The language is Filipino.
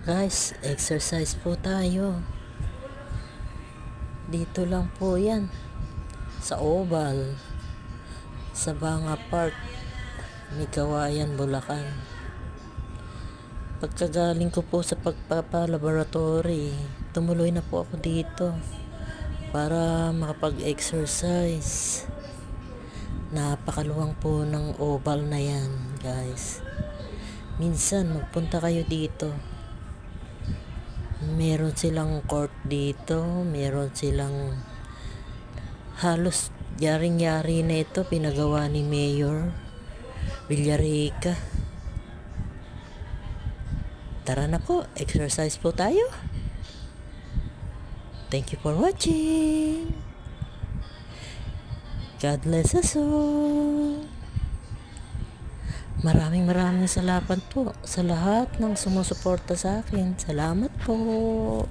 Guys, exercise po tayo. Dito lang po yan. Sa Oval. Sa Banga Park. May Kawayan, Bulacan. Pagkagaling ko po sa pagpapalaboratory, tumuloy na po ako dito para makapag-exercise. Napakaluwang po ng Oval na yan, guys. Minsan magpunta kayo dito. Meron silang court dito, meron silang halos yaring-yari na ito, pinagawa ni Mayor Villarica. Tara na po, exercise po tayo. Thank you for watching. God bless us all. Maraming salamat po sa lahat ng sumusuporta sa akin. Salamat po.